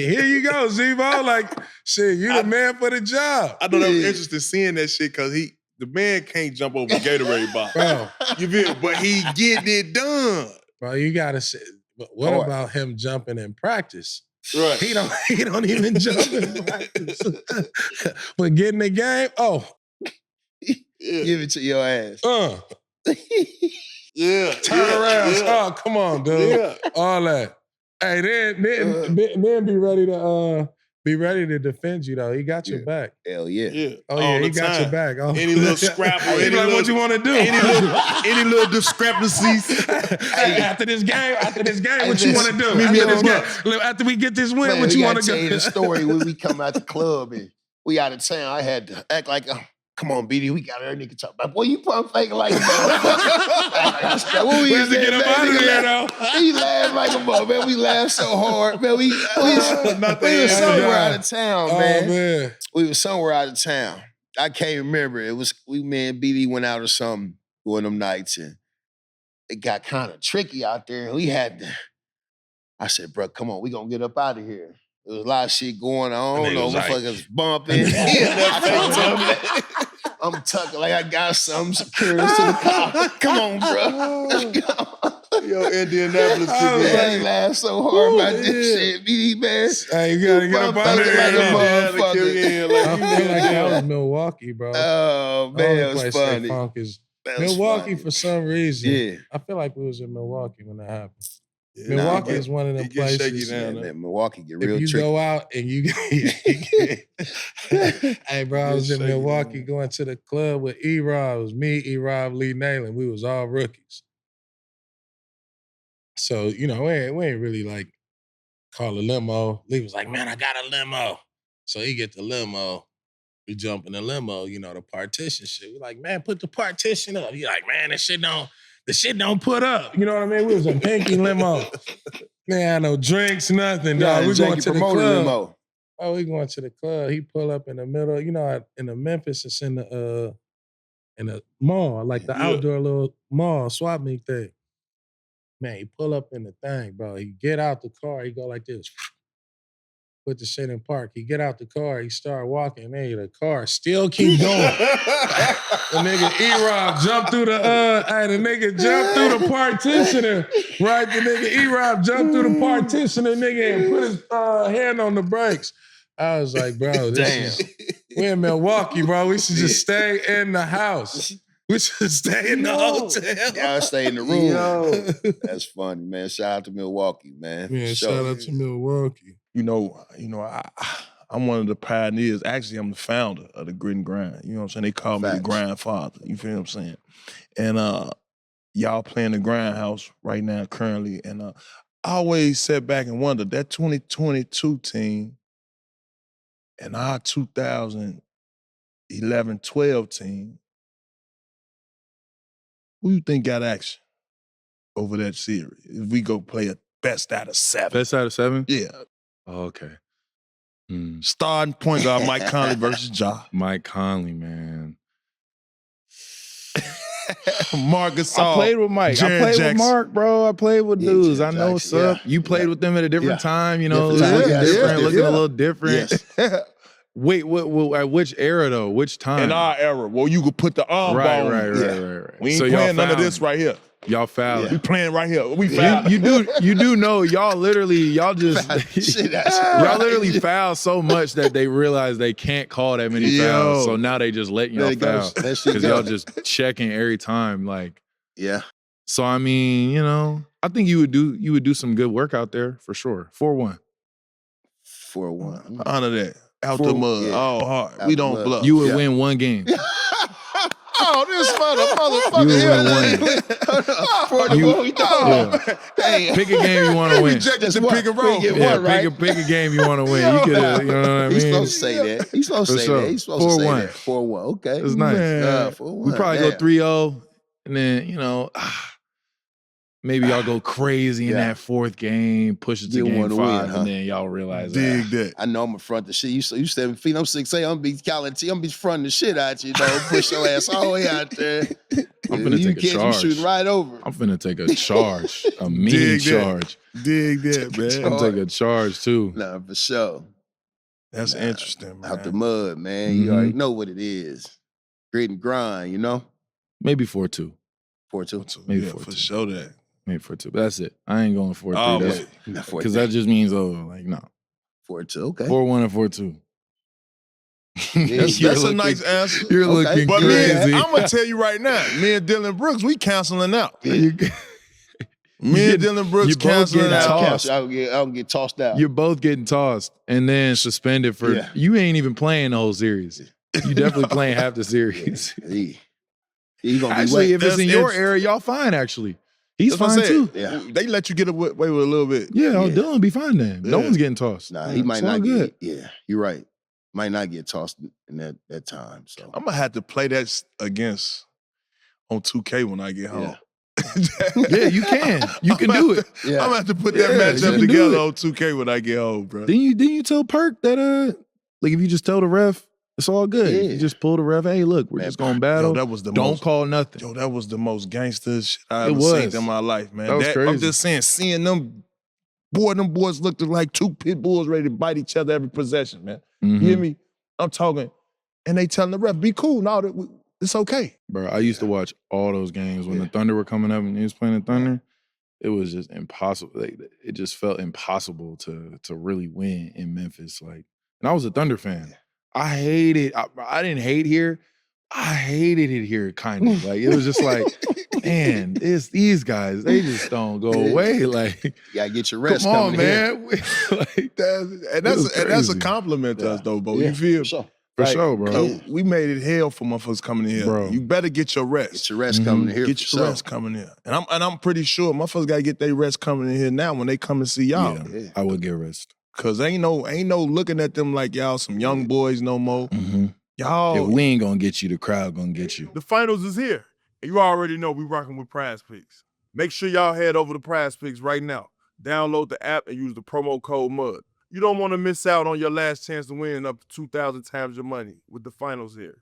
F: here you go, Zebo. Shit, you the man for the job.
D: I thought that was interesting seeing that shit because The man can't jump over a Gatorade box.
F: Bro,
D: You feel? But he getting it done.
F: bro, you gotta say, but what
E: Hard.
F: about him jumping in practice?
D: Right.
F: He don't even jump in practice. But getting the game,
E: Give it to your ass.
D: Yeah.
F: turn around.
D: Yeah.
F: Oh, come on, dude.
D: Yeah.
F: All that. Hey, then be ready to defend you though. He got your back.
E: Hell yeah.
D: Yeah.
F: Oh yeah,
D: All
F: he
D: the
F: got
D: time.
F: your back. Oh.
D: Any little scrapple,
F: He
D: any
F: like,
D: little,
F: what you want to do?
D: any little discrepancies.
F: Hey, after this game,
E: Hey,
F: what you want to
E: listen,
F: do?
E: meet me
F: After
E: at
F: this
E: the
F: game, after we get this win,
E: Man,
F: what
E: we
F: you
E: gotta
F: want to
E: tell you
F: go?
E: the story when we come out the club and we out of town. I had to act like, come on, BD, we got our nigga talk about. Boy, you pump fake like a motherfucker. What
F: We have to get him out of there though.
E: He laughed like a mother, man. We laughed so hard, man. We was somewhere out of town, man. We was somewhere out of town. I can't remember. It was me and BD went out or something one of them nights, and it got kind of tricky out there. We had to. I said, bro, come on, we gonna get up out of here. There was a lot of shit going on.
F: That nigga was like-
E: Motherfuckers bumping. I'm tucking like I got something secured to the car. Come on, bro. Let's go.
D: Yo, Indianapolis.
E: I laughed so hard about this shit, BD, man.
F: Hey, you gotta get up out of
E: Like
F: there.
E: a
F: though.
E: motherfucker.
F: I feel like that was Milwaukee, bro.
E: Oh,
F: The only
E: man, it was
F: place they
E: funny.
F: funk is
E: That was
F: Milwaukee
E: funny.
F: for some reason.
E: Yeah.
F: I feel like we was in Milwaukee when that happened.
D: Yeah,
F: Milwaukee
E: nah,
F: is one of them
D: it gets shaky
F: places.
D: down
E: Yeah,
D: there.
E: man, Milwaukee get
F: If
E: real
F: you
E: tricky.
F: go out and you hey bro, I was in
D: shaky,
F: Milwaukee
D: man.
F: going to the club with E-Rob. It was me, E-Rob, Lee Nayland. We was all rookies. So, we ain't really like call a limo. Lee was like, man, I got a limo. So he get the limo. We jump in the limo, the partition shit. We like, man, put the partition up. He like, man, the shit don't put up. You know what I mean? We was a pinky limo. Man, no drinks, nothing, dog. We going to the club.
E: Limo.
F: Oh, we going to the club. He pull up in the middle. In the Memphis, it's in the mall, like the outdoor little mall swap meet thing. Man, he pull up in the thing, bro. He get out the car. He go like this. Put the shit in park. He get out the car. He start walking. Man, the car still keep going. The nigga E-Rob jumped through the partitioner. Right? The nigga E-Rob jumped through the partitioner, nigga, and put his hand on the brakes. I was like, bro, we in Milwaukee, bro. We should just stay in the house. We should stay in the hotel.
E: Y'all stay in the room. That's funny, man. Shout out to Milwaukee, man.
F: Man, shout out to Milwaukee.
D: I'm one of the pioneers. Actually, I'm the founder of the Grit and Grind. You know what I'm saying? They call me the
E: Facts.
D: grindfather. You feel what I'm saying? And y'all playing the Grindhouse right now currently. And I always sat back and wondered, that 2022 team and our 2011-12 team, who you think got action over that series? If we go play a best out of 7.
G: Best out of 7?
D: Yeah.
G: Oh, okay.
D: Starting point guard Mike Conley versus Ja.
G: Mike Conley, man.
D: Mark Gasol.
G: I played with Mike.
D: Jaren
G: I played
D: Jackson.
G: with Mark, bro. I played with
E: Yeah,
G: dudes.
E: Jaren
G: I know what's
E: Jackson,
G: up.
E: yeah.
G: You played with them at a different time,
E: Different
G: looking
E: time.
G: different,
E: Yeah.
G: looking a little different.
E: Yes.
G: Wait, what? At which era though? Which time?
D: In our era, well, you could put the arm
G: right.
D: We ain't
G: So
D: playing none of
G: fouled.
D: this right here.
G: Y'all fouled.
D: We playing right here. We fouled.
G: You do know y'all just
E: Shit,
G: y'all literally foul so much that they realize they can't call that many fouls. So now they just letting y'all
E: There it goes.
G: foul
E: That shit
G: because y'all
E: goes.
G: just checking every time. Like,
E: Yeah.
G: so I mean, I think you would do some good work out there for sure. 4-1.
E: 4-1.
D: Honor that. Out the mud.
E: Yeah.
D: All hard.
E: Out
D: We
E: the
D: don't
E: mud.
D: bluff.
G: You would win one game.
E: Oh, this motherfucker.
G: You would win.
E: Hey,
G: Pick a game you want to win.
E: Just
D: to
E: one.
D: pick a roll.
E: Get
G: Yeah,
E: one, right?
G: pick a game you want to win. You could, you know what I
E: He's
G: mean?
E: supposed to say that. He's supposed to
G: For
E: say
G: sure.
E: that. He's supposed to say
G: 4-1.
E: that. 4-1. Okay.
G: It's nice.
D: Man.
E: 4-1.
G: We probably go
E: Damn.
G: 3-0, and then maybe y'all go crazy in
E: Yeah.
G: that fourth game, push it to
E: Get
G: game
E: one
G: 5,
E: to win, huh?
G: and then y'all realize
D: Dig that.
E: I know I'm in front of the shit. You 7 feet. I'm 6'8". I'm be calling T. I'm be fronting the shit out you, though. Push your ass all the way out there.
G: I'm finna
E: you
G: take a
E: catch
G: charge.
E: You shooting right over.
G: I'm finna take a charge, a mean
D: Dig that.
G: charge.
D: Dig that, man.
G: I'm taking a charge too.
E: Nah, for sure.
D: That's interesting, man.
E: Out the mud, man. You
G: Mhm.
E: already know what it is. grit and grind, you know?
G: Maybe 4-2.
E: 4-2.
G: Maybe
D: Yeah,
G: 4-2.
D: for sure that.
G: Maybe 4-2. But that's it. I ain't going 4-3.
D: Oh,
G: That's
D: wait.
G: because that just means like no.
E: 4-2, okay.
G: 4-1 and 4-2.
D: That's a nice answer.
G: You're
E: Okay.
G: looking
D: But
G: crazy.
D: I'm gonna tell you right now, me and Dylan Brooks, we canceling out.
G: You-
D: Me and Dylan Brooks
G: you both
D: canceling
G: getting
D: out.
G: tossed.
E: I'll get tossed out.
G: You're both getting tossed and then suspended for.
E: Yeah.
G: You ain't even playing the whole series. You definitely playing half the series.
E: He gonna be
G: Actually,
E: wet.
G: if it's in
D: That's
G: your
D: it.
G: area, y'all fine. Actually, he's
D: That's what I
G: fine
D: said.
G: too.
E: Yeah.
D: They let you get away with a little bit.
G: Yeah,
E: Yeah.
G: Dylan be fine then. No
D: Yeah.
G: one's getting tossed.
E: Nah, he might
G: It's all
E: not
G: good.
E: get. Yeah, you're right. Might not get tossed in that time. So
D: I'm gonna have to play that against on 2K when I get home.
G: Yeah, you can. You can do it.
E: yeah,
D: I'm gonna have to put that
G: Yeah, you
D: matchup
G: can do
D: together
G: it.
D: on 2K when I get home, bro.
G: Didn't you tell Perk that like if you just tell the ref, it's all good.
E: Yeah.
G: You just pull the ref. Hey, look, we're
E: Man,
G: just gonna
D: Yo,
G: battle.
D: that was the
G: Don't
D: most.
G: call nothing.
D: Yo, that was the most gangster shit I
G: It
D: ever
G: was.
D: seen in my life, man.
G: That was
D: I'm
G: crazy.
D: just saying, seeing them boys looked like two pit bulls ready to bite each other every possession, man.
G: Mhm.
D: You hear me? I'm talking, and they telling the ref, be cool. No, it's okay.
G: Bro, I used to watch all those games when the Thunder were coming up and he was playing the Thunder. It was just impossible. Like, it just felt impossible to really win in Memphis. Like, and I was a Thunder fan. I hated. I didn't hate here. I hated it here, kind of. Like, it was just like, man, these guys. They just don't go away. Like,
E: you gotta get your rest.
G: come on,
E: coming here.
G: man. Like,
D: That's a
G: crazy.
D: compliment to us, though, Bo.
E: Yeah,
D: You feel?
E: for sure.
G: For
D: Like,
G: sure, bro.
D: We made it hell for motherfuckers coming in here.
G: Bro.
D: You better get your rest.
E: Get your rest coming here.
D: Get
E: for
D: your
E: sure.
D: rest coming in. And I'm pretty sure motherfuckers gotta get their rest coming in here now when they come and see y'all.
G: Yeah,
E: Yeah.
G: I would get rest.
D: Cause ain't no looking at them like y'all some young boys no more.
G: Mm-hmm.
D: Y'all
G: If we ain't gonna get you, the crowd gonna get you.
A: The finals is here. And you already know we rocking with Prize Picks. Make sure y'all head over to Prize Picks right now. Download the app and use the promo code MUD. You don't want to miss out on your last chance to win up to 2,000 times your money with the finals here.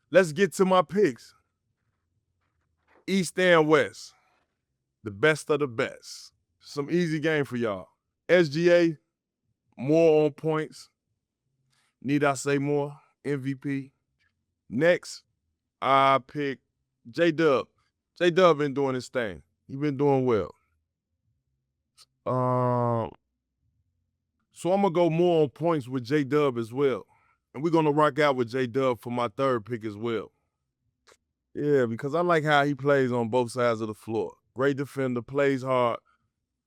A: Let's get to my picks. East and West. The best of the best. Some easy game for y'all. SGA, more on points. Need I say more? MVP. Next, I pick J-Dub. J-Dub been doing his thing. He been doing well. So I'm going to go more on points with J-Dub as well. And we're going to rock out with J-Dub for my third pick as well. Yeah, because I like how he plays on both sides of the floor. Great defender, plays hard.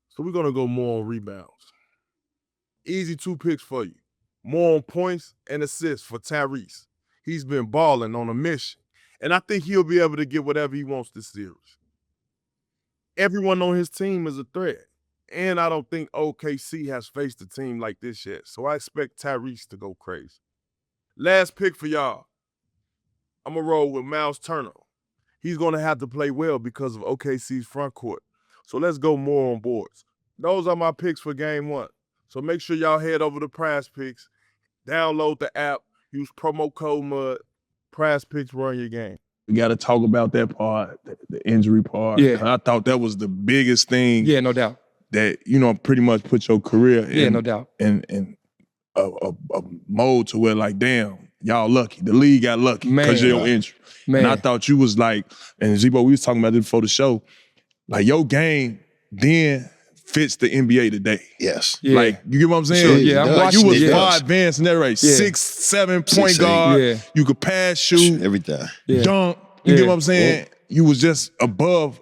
A: So we're going to go more on rebounds. Easy 2 picks for you. More on points and assists for Tyrese. He's been balling on a mission. And I think he'll be able to get whatever he wants this series. Everyone on his team is a threat. And I don't think OKC has faced a team like this yet. So I expect Tyrese to go crazy. Last pick for y'all. I'm going to roll with Miles Turner. He's going to have to play well because of OKC's front court. So let's go more on boards. Those are my picks for game 1. So make sure y'all head over to Prize Picks, download the app, use promo code MUD, Prize Picks, run your game.
D: we gotta talk about that part, the injury part.
H: Yeah.
D: I thought that was the biggest thing
H: Yeah, no doubt.
D: that, pretty much put your career
H: Yeah,
D: in,
H: no doubt.
D: in a mode to where like, damn, y'all lucky. The league got lucky because of your injury.
H: Man.
D: And I thought you was like, and Zebo, we was talking about this before the show, like your game then fits the NBA today.
E: Yes.
H: Yeah.
D: Like, you get what I'm saying?
H: Sure, yeah, I'm
D: like you
H: watching
D: was
H: it,
D: far
H: yeah.
D: advanced in that race.
H: Yeah.
D: 6'7" point
E: 6'8".
D: guard.
H: Yeah.
D: You could pass, shoot,
E: Everything.
H: Yeah.
D: dunk. You
H: Yeah.
D: get what I'm saying? You was just above,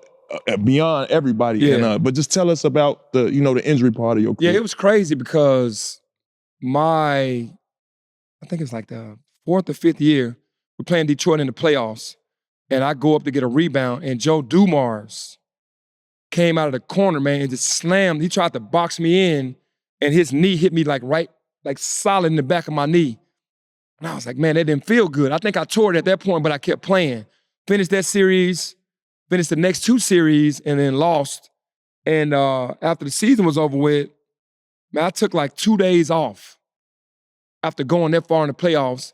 D: beyond everybody.
H: Yeah.
D: And, but just tell us about the injury part of your
H: Yeah,
D: career.
H: it was crazy because I think it's like the 4th or 5th year, we're playing Detroit in the playoffs, and I go up to get a rebound, and Joe Dumars came out of the corner, man, and just slammed. He tried to box me in, and his knee hit me like solid in the back of my knee. And I was like, man, that didn't feel good. I think I tore it at that point, but I kept playing. Finished that series, finished the next 2 series, and then lost. And after the season was over with, man, I took like 2 days off after going that far in the playoffs.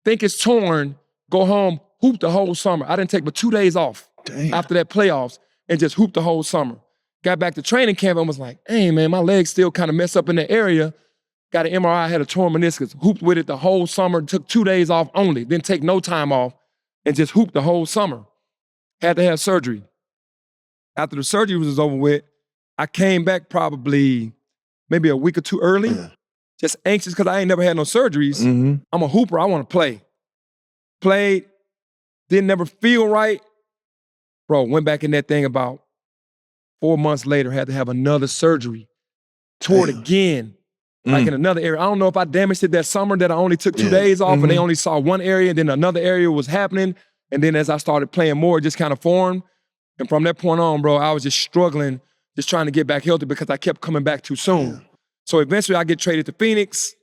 H: Think it's torn, go home, hoop the whole summer. I didn't take but 2 days off after that playoffs and just hooped the whole summer. Got back to training camp and was like, hey, man, my legs still kind of mess up in that area. got an MRI, had a torn meniscus, hooped with it the whole summer, took 2 days off only, didn't take no time off, and just hooped the whole summer. Had to have surgery. After the surgery was over with, I came back probably maybe a week or two early, just anxious because I ain't never had no surgeries. I'm a hooper, I want to play. Played, didn't never feel right. Bro, went back in that thing about 4 months later, had to have another surgery. Tore it again, like in another area. I don't know if I damaged it that summer that I only took 2 days off and they only saw one area and then another area was happening. And then as I started playing more, it just kind of formed. And from that point on, bro, I was just struggling, just trying to get back healthy because I kept coming back too soon. So eventually I get traded to Phoenix,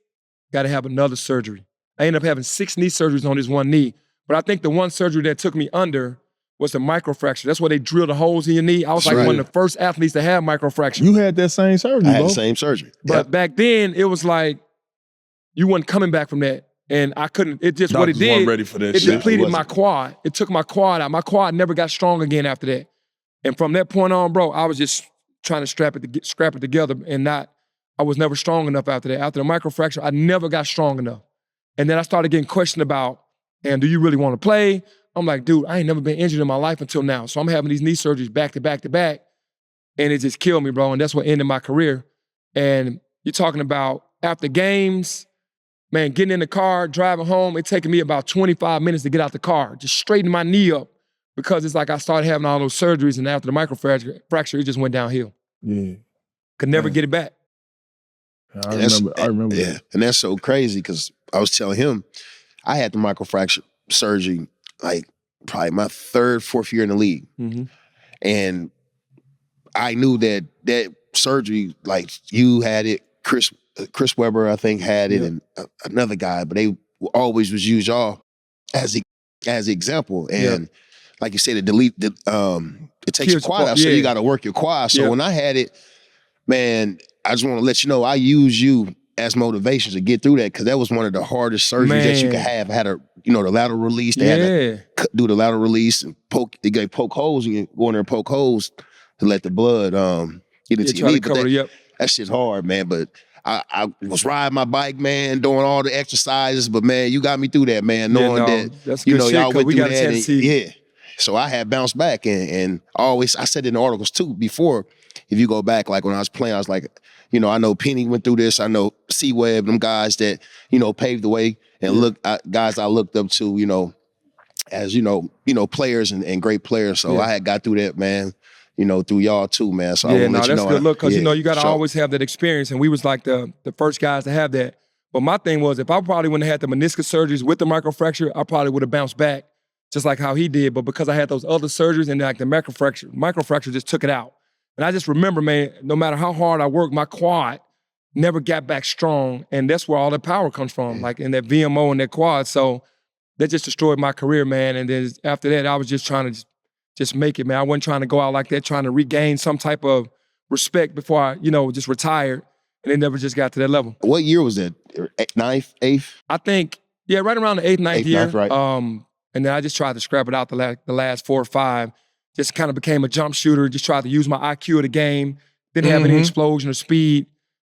H: got to have another surgery. I ended up having 6 knee surgeries on this one knee. But I think the one surgery that took me under was the microfracture. That's where they drill the holes in your knee. I was like one of the first athletes to have microfracture.
I: You had that same surgery,
E: I had
I: bro.
E: the same surgery.
H: But back then, it was like, you wasn't coming back from that. And I couldn't, it just, what it
I: Doctors
H: did,
I: weren't ready for that
H: it
I: shit.
H: depleted my quad. It took my quad out. My quad never got strong again after that. And from that point on, bro, I was just trying to scrap it together and I was never strong enough after that. After the microfracture, I never got strong enough. And then I started getting questioned about, and do you really want to play? I'm like, dude, I ain't never been injured in my life until now. So I'm having these knee surgeries back to back to back. And it just killed me, bro. And that's what ended my career. And you're talking about after games, man, getting in the car, driving home, it taking me about 25 minutes to get out the car, just straighten my knee up because it's like I started having all those surgeries and after the microfracture, it just went downhill.
I: Yeah.
H: Could never get it back.
I: I remember
E: Yeah,
I: that.
E: and that's so crazy because I was telling him I had the microfracture surgery like probably my 3rd, 4th year in the league. And I knew that surgery, like you had it, Chris Webber, I think, had it, and another guy, but they always was use y'all as example. And like you said, it takes your quad out, so you got to work your quad. So when I had it, man, I just want to let you know I use you as motivation to get through that because that was one of the hardest surgeries that you could have. I had the lateral release. They had to do the lateral release and poke. They poke holes and you go in there and poke holes to let the blood get into your knee. But that shit's hard, man. But I was riding my bike, man, doing all the exercises. But man, you got me through that, man. Knowing that y'all went through that. So I had bounced back and always I said in the articles too before. If you go back, like when I was playing, I was like, I know Penny went through this. I know C-Web, them guys that, paved the way and guys I looked up to, as, players and great players. So I had got through that, man, through y'all too, man. So I want to let you know.
H: That's good look because, you got to always have that experience. And we was like the first guys to have that. But my thing was, if I probably wouldn't have had the meniscus surgeries with the microfracture, I probably would have bounced back just like how he did. But because I had those other surgeries and like the microfracture just took it out. And I just remember, man, no matter how hard I worked, my quad never got back strong. And that's where all the power comes from, like in that VMO and that quad. So that just destroyed my career, man. And then after that, I was just trying to just make it, man. I wasn't trying to go out like that, trying to regain some type of respect before I, just retired. And it never just got to that level.
E: What year was that? 9th, 8th?
H: I think, right around the 8th, 9th year.
E: 9th, right.
H: And then I just tried to scrap it out the last 4 or 5. Just kind of became a jump shooter, just tried to use my IQ of the game. Didn't have any explosion or speed.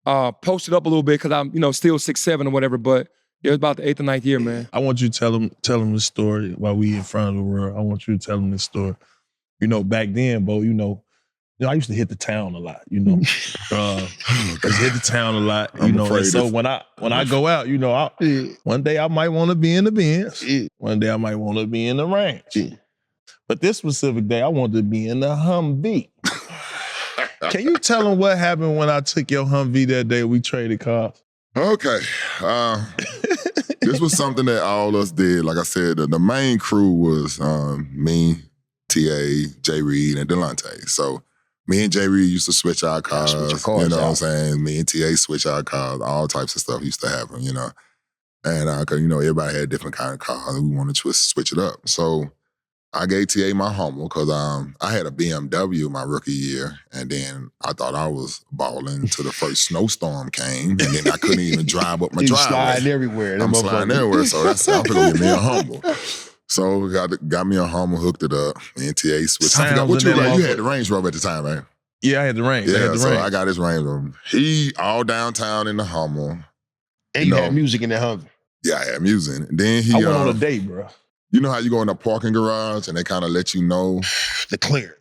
H: Posted up a little bit because I'm, still 6'7" or whatever, but it was about the 8th or 9th year, man.
I: I want you to tell them this story while we in front of the world. I want you to tell them this story. Back then, Bo, I used to hit the town a lot, I used to hit the town a lot, and so when I go out, one day I might want to be in the Benz, one day I might want to be in the Ranch. But this specific day, I wanted to be in the Humvee. Can you tell them what happened when I took your Humvee that day we traded cars?
J: Okay. This was something that all us did. Like I said, the main crew was me, T.A., Jay Reed, and Delonte. So me and Jay Reed used to switch our cars. What I'm saying? Me and T.A. switch our cars. All types of stuff used to happen, And, cause, everybody had different kind of cars, and we wanted to switch it up. So I gave TA my Hummer because I had a BMW my rookie year, and then I thought I was balling until the first snowstorm came, and then I couldn't even drive up my driveway.
E: Sliding everywhere.
J: I'm sliding everywhere, so I'm gonna get me a Hummer. So got me a Hummer, hooked it up, and TA switched. I forgot what you like. You had the Range Rover at the time, right?
I: Yeah, I had the Range.
J: Yeah, I got his Range Rover. He all downtown in the Hummer.
E: And you had music in that Humvee.
J: Yeah, I had music. And then
I: I went on a date, bro.
J: You know how you go in the parking garage and they kind of let you know
E: the clear.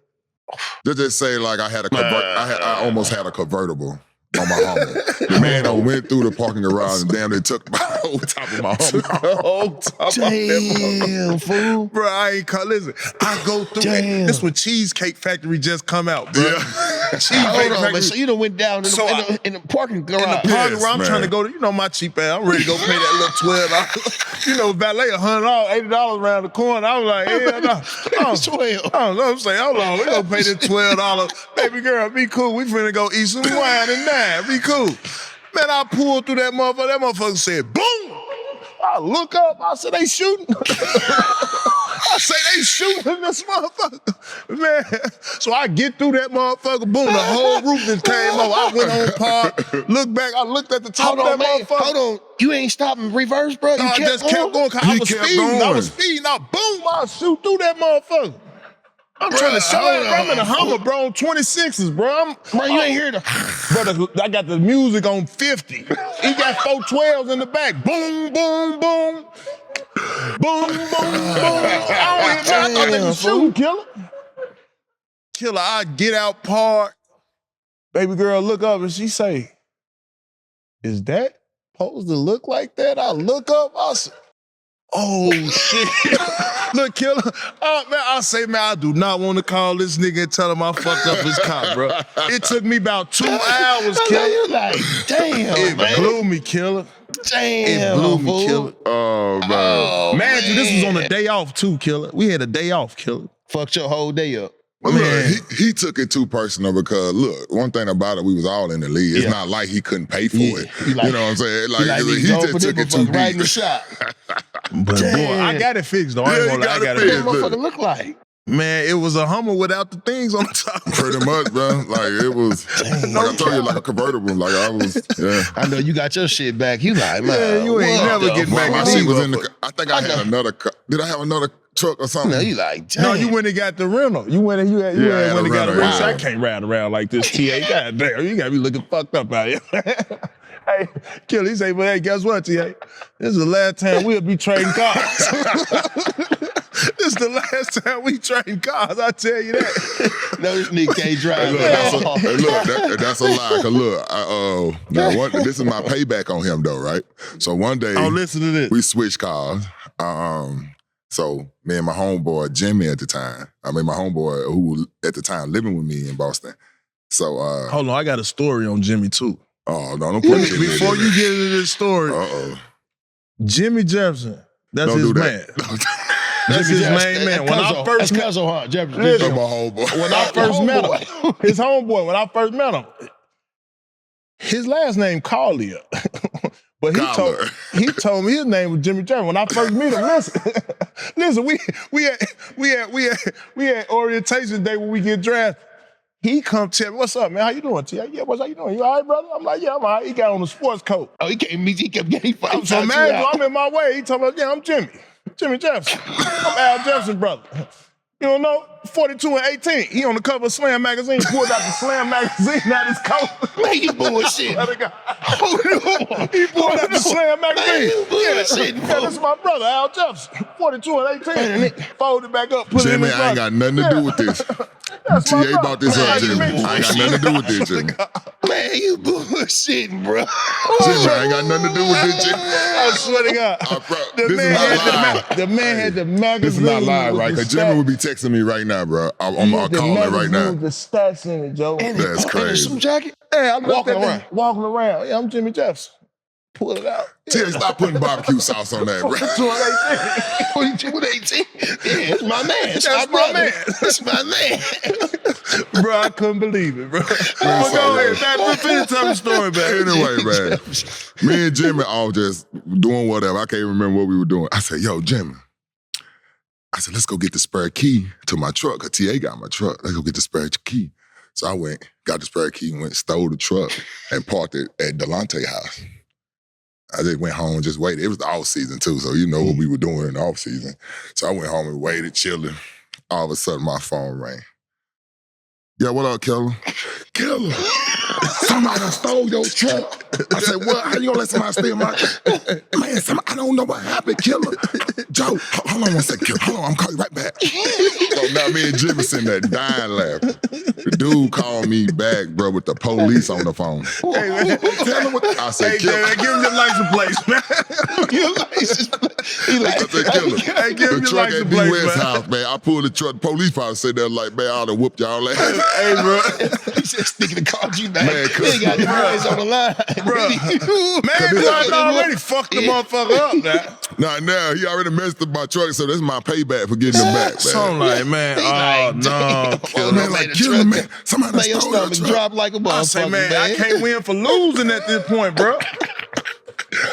J: They just say like I had a I almost had a convertible on my Hummer. The man that went through the parking garage and damn, they took my whole top of my Hummer.
D: Damn, fool. Bro, I ain't call. Listen, I go through it. This when Cheesecake Factory just come out, bro.
J: Yeah.
E: Hold on, man. So you done went down in the parking garage.
D: In the parking garage, I'm trying to go to, my cheap ass. I'm ready to go pay that little $12. Valet $100, $80 around the corner. I was like, hell no.
E: 12.
D: I don't know. I'm saying, hold on, we gonna pay this $12. Baby girl, be cool. We finna go eat some wine and dine. Be cool. Man, I pulled through that motherfucker. That motherfucker said, boom. I look up. I said, they shooting. I say they shooting this motherfucker. Man. So I get through that motherfucker. Boom, the whole roof just came over. I went on park. Look back. I looked at the top of that motherfucker.
E: Hold on. You ain't stopping reverse, bro?
D: No, I just kept going. I was speeding. I boom. I shoot through that motherfucker. I'm trying to show you. I'm in a Hummer, bro, on 26s, bro.
E: Bro, you ain't hear the...
D: Brother, I got the music on 50. He got 4 12s in the back. Boom, boom, boom. Boom, boom, boom. I thought they was shooting, killer. Killer, I get out park. Baby girl look up and she say, is that supposed to look like that? I look up, I say, oh, shit. Look, killer. Oh, man, I say, man, I do not want to call this nigga and tell him I fucked up his car, bro. It took me about 2 hours, killer.
E: You like, damn,
D: it
E: man.
D: blew me, killer.
E: Damn,
D: it blew me, killer.
J: Oh, man.
E: Oh,
D: man, this was on a day off, too, killer. We had a day off, killer.
E: Fucked your whole day up.
J: Well, look, he took it too personal because, look, one thing about it, we was all in the league. It's not like he couldn't pay for it.
E: Like,
J: you know what I'm saying? Like he just took it too deep.
E: Right in the shot.
D: But boy, I got it fixed, though. I ain't gonna lie, I got it fixed.
E: What the motherfucker look like?
D: Man, it was a Hummer without the things on the top.
J: Pretty much, bro. Like, it was, like I told you, like a convertible. Like, I was, yeah.
E: I know you got your shit back. You like, man,
D: you ain't never getting back.
J: My shit was in the, I think I had another, did I have another truck or something?
E: No, you like, damn.
D: No, you went and got the rental. You went and went and got a rental.
I: I can't ride around like this, TA. God damn, you got me looking fucked up out here.
D: Hey, Kill, he say, but hey, guess what, TA? This is the last time we'll be trading cars. This is the last time we trading cars, I tell you that.
E: No, this nigga can't drive.
J: Look, that's a lie. Cause look, now this is my payback on him though, right? So one day,
D: listen to this.
J: We switched cars. So me and my homeboy Jimmy at the time, my homeboy who was at the time living with me in Boston. So
D: hold on, I got a story on Jimmy too.
J: Oh, no, don't put it
D: before you get into this story. Jimmy Jefferson, that's his man. That's his main man. When I first met him,
E: Jefferson.
J: My homeboy.
D: When I first met him, his homeboy, when I first met him, his last name Collier. But he told me his name was Jimmy Jefferson. When I first met him, listen, we had orientation day when we get drafted. He come tell me, what's up, man? How you doing, T.A.? Yeah, how you doing? You all right, brother? I'm like, yeah, I'm all right. He got on the sports coat.
E: Oh, he kept getting fighting.
D: So, man, I'm in my way. He told me, yeah, I'm Jimmy Jefferson. I'm Al Jefferson, brother. You don't know? 42 and 18. He on the cover of Slam magazine. Pulled out the Slam magazine out his coat.
E: Man, you bullshit.
D: He pulled out the Slam magazine. Yeah, this is my brother, Al Jefferson. 42 and 18. Fold it back up, put it in his
J: I ain't got nothing to do with this. TA brought this up, Jimmy. I ain't got nothing to do with this, Jimmy.
E: Man, you bullshitting, bro.
J: Jimmy, I ain't got nothing to do with this, Jimmy.
D: I swear to God. The man had the magazine.
J: This is not live, right? Because Jimmy would be texting me right now, bro. I'm calling it right now.
D: The stats in it, Joe.
J: That's crazy.
E: Some jacket?
D: Yeah, I'm walking around. Yeah, I'm Jimmy Jefferson. Pull it out.
J: TA, stop putting barbecue sauce on that, bro.
E: 42 and 18? Yeah, it's my man. It's
D: That's
E: my
D: my man.
E: It's my man.
D: Bro, I couldn't believe it, bro. But go ahead, finish telling the story, man.
J: Anyway, man, me and Jimmy all just doing whatever. I can't even remember what we were doing. I said, yo, Jimmy. I said, let's go get the spare key to my truck. Cause TA got my truck. Let's go get the spare key. So I went, got the spare key, went, stole the truck, and parked it at Delonte's house. I just went home and just waited. It was the off season too, so you know what we were doing in the off season. So I went home and waited, chilling. All of a sudden, my phone rang. Yeah, what up, Killer? Killer, somebody done stole your truck. I said, what? How you gonna let somebody steal my truck? Man, I don't know what happened, Killer. Joe, hold on one second, Killer. Hold on, I'm calling you right back. So now me and Jefferson that dying laughing. The dude called me back, bro, with the police on the phone.
D: Hey, man.
J: Tell him what I said, Killer.
D: Man, give him your license plates, man.
J: I said, Killer.
D: Hey, give him
J: The
D: your
J: truck at
D: license
J: D
D: plates,
J: West
D: man.
J: house, man. I pulled the truck. The police probably said that like, man, I ought to whoop y'all ass.
D: Hey, bro.
I: He said, sticking to called you back.
J: Man,
I: He got the boys on the line.
D: Bro. Man, I already fucked the motherfucker up now.
J: Now he already messed up my truck, so that's my payback for getting him back, man.
D: So I'm like, man, oh, no.
J: Killer, man, like, Killer, man. Somebody
I: Man, your
J: stole your
I: stomach
J: truck.
I: drop like a motherfucker,
D: I say, man, I can't win for losing at this point, bro.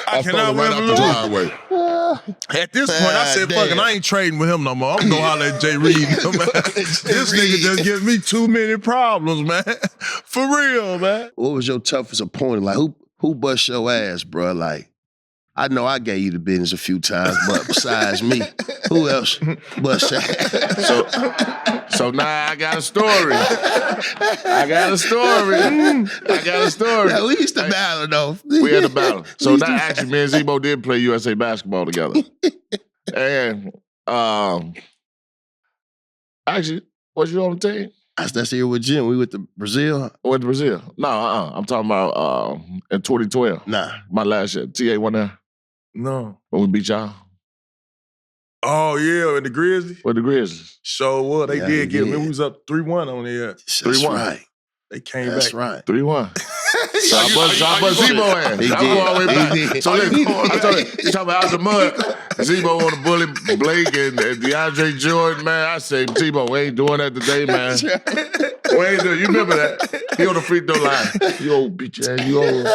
J: I stole it right out the driveway.
D: At this point, I said, fuck it, I ain't trading with him no more. I'm gonna holler at Jay Reed. This nigga just gives me too many problems, man. For real, man.
E: What was your toughest opponent? Like, who bust your ass, bro? Like, I know I gave you the business a few times, but besides me, who else bust your ass?
K: So now I got a story. I got a story.
E: At least the battle, though.
K: We had a battle. So now actually me and Zebo did play USA basketball together. And actually, was you on the team?
E: That's here with Jim. We went to Brazil.
K: Went to Brazil? No, I'm talking about in 2012.
E: Nah.
K: My last year. TA won there
D: No.
K: when we beat y'all.
D: Oh, yeah, with the Grizzlies?
K: With the Grizzlies.
D: So what? They
E: Yeah,
D: did
E: they
D: get me.
E: did.
D: We was up 3-1 on there.
E: That's
K: 3-1.
E: right.
D: They came
E: That's
D: back.
E: right.
K: 3-1. So I bust Zebo ass.
E: He
K: I'm
E: did.
K: going all the way back.
E: He did.
K: So listen, I told you, you talking about out the mud. Zebo on the bully Blake and DeAndre Jordan, man. I say, Zebo, we ain't doing that today, man. We ain't doing. You remember that? He on the free throw line. You old bitch ass. You old.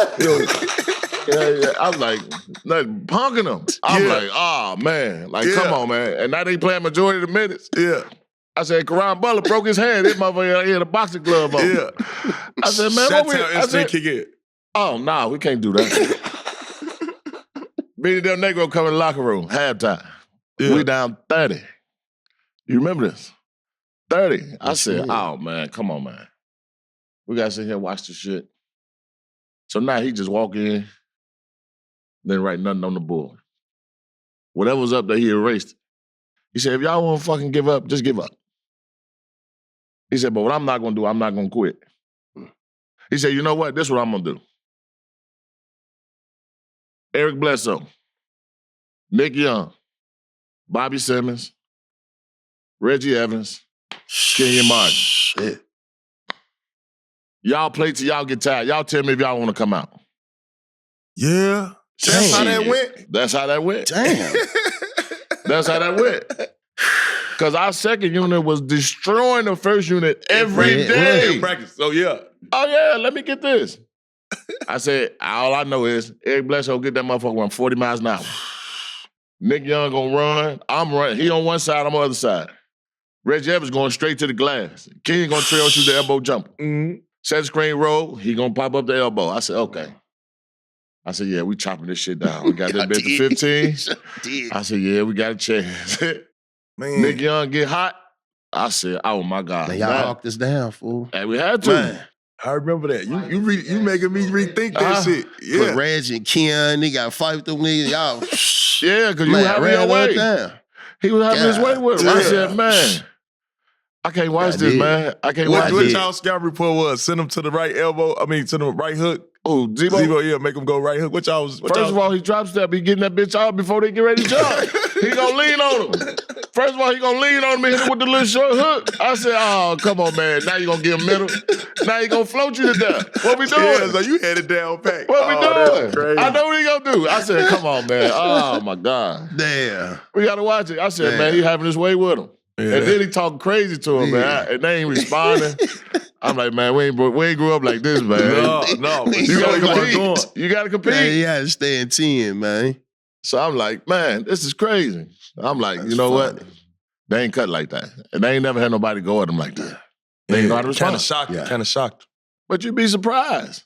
K: Yeah. I'm like, nothing, punking him. I'm like, oh, man. Like, come on, man. And now they playing majority of the minutes.
D: Yeah.
K: I said, Karan Butler broke his hand. This motherfucker had a boxing glove on.
D: Yeah.
K: I said, man,
D: Shot
K: what we...
D: town
K: I said,
D: instant kick it.
K: oh, nah, we can't do that. Benny Del Negro come in the locker room, halftime.
D: Yeah.
K: We down 30. You remember this? 30. I said,
E: sure.
K: oh, man, come on, man. We got to sit here and watch this shit. So now he just walk in, didn't write nothing on the board. Whatever was up there, he erased it. He said, if y'all want to fucking give up, just give up. He said, but what I'm not going to do, I'm not going to quit. He said, you know what? This is what I'm going to do. Eric Bledsoe, Nick Young, Bobby Simmons, Reggie Evans, Kenyon Martin.
E: Shit.
K: Y'all play till y'all get tired. Y'all tell me if y'all want to come out.
D: Yeah. That's how that went?
K: That's how that went.
E: Damn.
K: That's how that went. Because our second unit was destroying the first unit every day.
D: In practice. So, yeah.
K: Oh, yeah, let me get this. I said, all I know is Eric Bledsoe get that motherfucker run 40 miles an hour. Nick Young gonna run. I'm running. He on one side, I'm on the other side. Reggie Evans going straight to the glass. Kenyon gonna trail shoot the elbow jumper.
D: Mm-hmm.
K: Set screen roll, he gonna pop up the elbow. I said, okay. I said, yeah, we chopping this shit down. We got that bitch to 15. I said, yeah, we got a chance.
D: Man.
K: Nick Young get hot. I said, oh my God.
E: Man, y'all hawked us down, fool.
K: And we had to.
E: Man.
D: I remember that. You making me rethink that shit. Yeah.
E: With Reg and Ken, they got to fight with them niggas. Y'all,
K: yeah, because you
E: man,
K: having
E: ran
K: your way.
E: down.
K: He was having his way with him. I said, man, I can't watch this, man. I can't watch
D: What
K: this.
D: y'all scout report was? Send him to the right elbow. I mean, to the right hook.
K: Oh, Zebo?
D: Yeah, make him go right hook. What y'all was?
K: First of all, he drop step. He getting that bitch out before they get ready to jump. He gonna lean on him. First of all, he gonna lean on me, hit him with the little short hook. I said, oh, come on, man. Now you gonna give him middle. Now he gonna float you to death. What we doing?
D: Yeah, so you had it down pack.
K: What we doing?
D: Crazy.
K: I know what he gonna do. I said, come on, man. Oh, my God.
E: Damn.
K: We gotta watch it. I said, man, he having his way with him.
D: Yeah.
K: And then he talking crazy to him, man. And they ain't responding. I'm like, man, we ain't grew up like this, man.
D: No.
K: You gotta compete. You gotta compete.
E: Man, you had to stay in 10, man.
K: So I'm like, man, this is crazy. I'm like, you know what? They ain't cut like that. And they ain't never had nobody go at them like that. They ain't know how to respond.
D: Kind of shocked.
K: But you'd be surprised.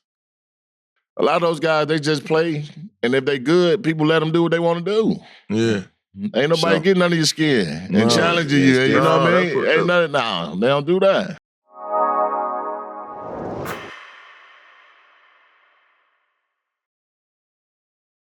K: A lot of those guys, they just play, and if they good, people let them do what they want to do.
D: Yeah.
K: Ain't nobody getting under your skin and challenging you. You know what I mean? Ain't nothing. No, they don't do that.